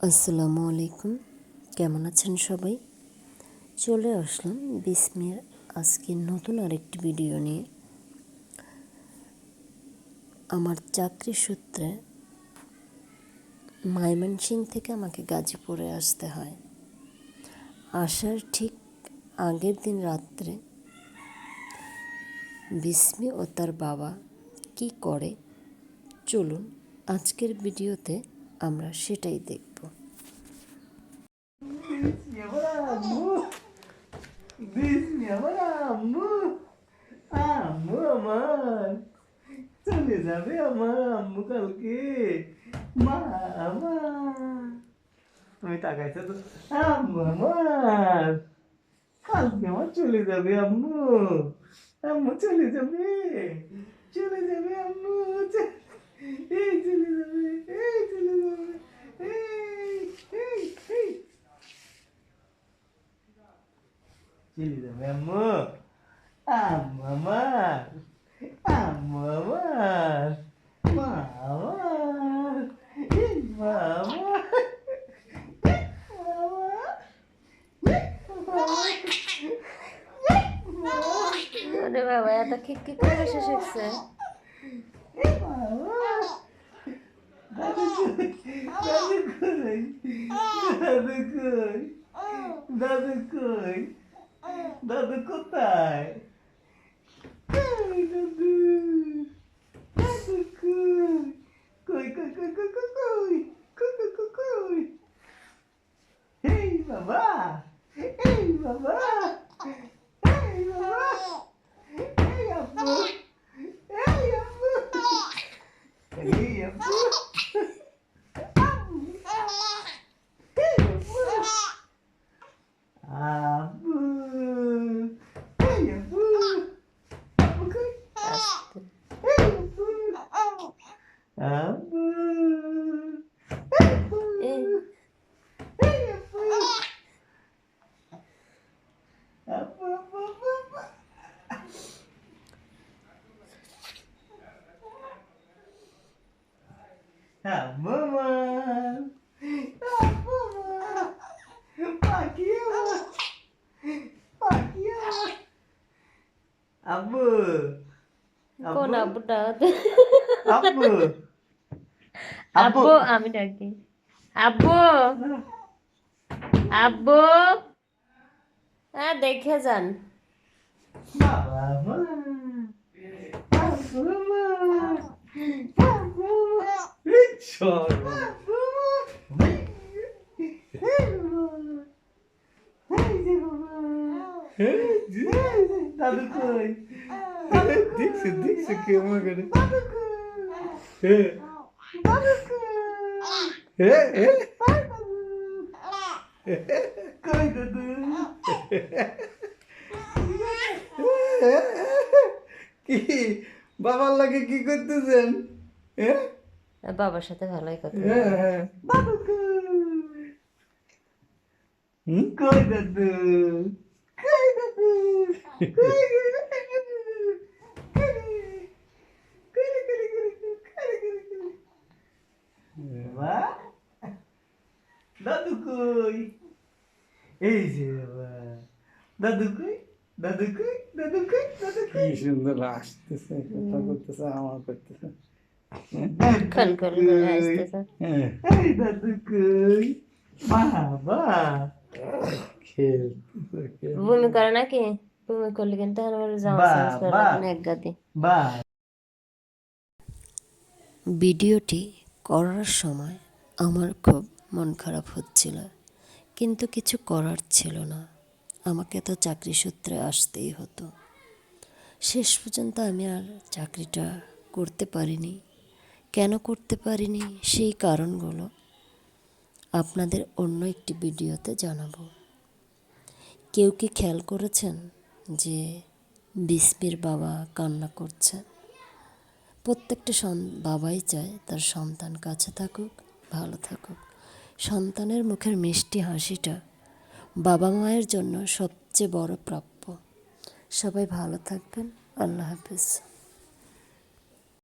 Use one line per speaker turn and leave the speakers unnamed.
আসসালামু আলাইকুম, কেমন আছেন সবাই? চলে আসলাম বিসমির আজকে নতুন আরেকটি ভিডিও নিয়ে। আমার চাকরি সূত্রে ময়মনসিংহ থেকে আমাকে গাজীপুরে আসতে হয়। আসার ঠিক আগের দিন রাত্রে বিসমি ও তার বাবা কি করে, চলুন আজকের ভিডিওতে আমরা সেটাই দেখব।
চলে যাবে আমার আম্মু কালকে। মা আমার তুমি তাকাইছো তো। আম্মু আমার কালকে আমার চলে যাবে আম্মু। আম্মু চলে যাবে, চলে যাবে আম্মু। এই চলে যাবে, এই চলে যাবে, এই এই এই চলে যাবে আম্মু। আম্মু আমার, আম্মু আমার, মা আমার, এই মা আমার,
আরে বাবা, এত খিকখিক করে বসে শিখছে।
দাদু কই, দাদু কই, দাদু কই, দাদু কোথায়? কই দাদু, দাদু কই, কই কই কই কই কই কই কই কই কই কই। এই বাবা, এই বাবা, এই বাবা, এই আব্বু, এই আব্বু, এই আব্বু, আব্বু, এই আব্বু, আব্বু কই?
আস্তে।
এই আব্বু, আব্বু, আব্বু,
এই
এই আব্বু, আব্বু, আব্বু, আব্বু, আব্বু আমার, আব্বু আমার, পাখি আমার, পাখি আমার, আব্বু,
কোন
আব্বু,
আব্বুটা?
আব্বু, আব্বু,
আব্বু, আমি ডাকি। আব্বু, আব্বু, হ্যাঁ দেখে যান।
বাবা আমার, আব্বু আমার, আব্বু আমার, এই সর্ব, আব্বু আমার, এই বাবা, এই যে বাবা, এই যে, দাদু কই? দেখছে দেখছে কেমন করে, দাদু কই? দাদু কই? কই দাদু? কি বাবার লাগে কি করতেছেন?
বাবার সাথে ভালোই কথা।
দাদু কই দাদু? কই দাদু? কই দাদু কই? এই যে বাবা, দাদু কই, দাদু কই, দাদু কই, দাদু
কি
কই?
সুন্দর আসতেছে, কথা করতেছে, আমার করতেছে।
খন খন করে আসতেছে।
এই দাদু কই? বাবা
খেলতেছে
বমি করে নাকি? বমি করলে কিন্তু আমার জামা চেঞ্জ করে
বাবা
লাগবে না এক গাদি।
বা
ভিডিওটি করার সময় আমার খুব মন খারাপ হচ্ছিল, কিন্তু কিছু করার ছিল না। আমাকে তো চাকরি সূত্রে আসতেই হতো। শেষ পর্যন্ত আমি আর চাকরিটা করতে পারিনি। কেন করতে পারিনি সেই কারণগুলো আপনাদের অন্য একটি ভিডিওতে জানাবো। কেউ কি খেয়াল করেছেন যে বিসমির বাবা কান্না করছে? প্রত্যেকটা বাবাই চায় তার সন্তান কাছে থাকুক, ভালো থাকুক। সন্তানের মুখের মিষ্টি হাসিটা বাবা মায়ের জন্য সবচেয়ে বড় প্রাপ্য। সবাই ভালো থাকবেন। আল্লাহ হাফেজ।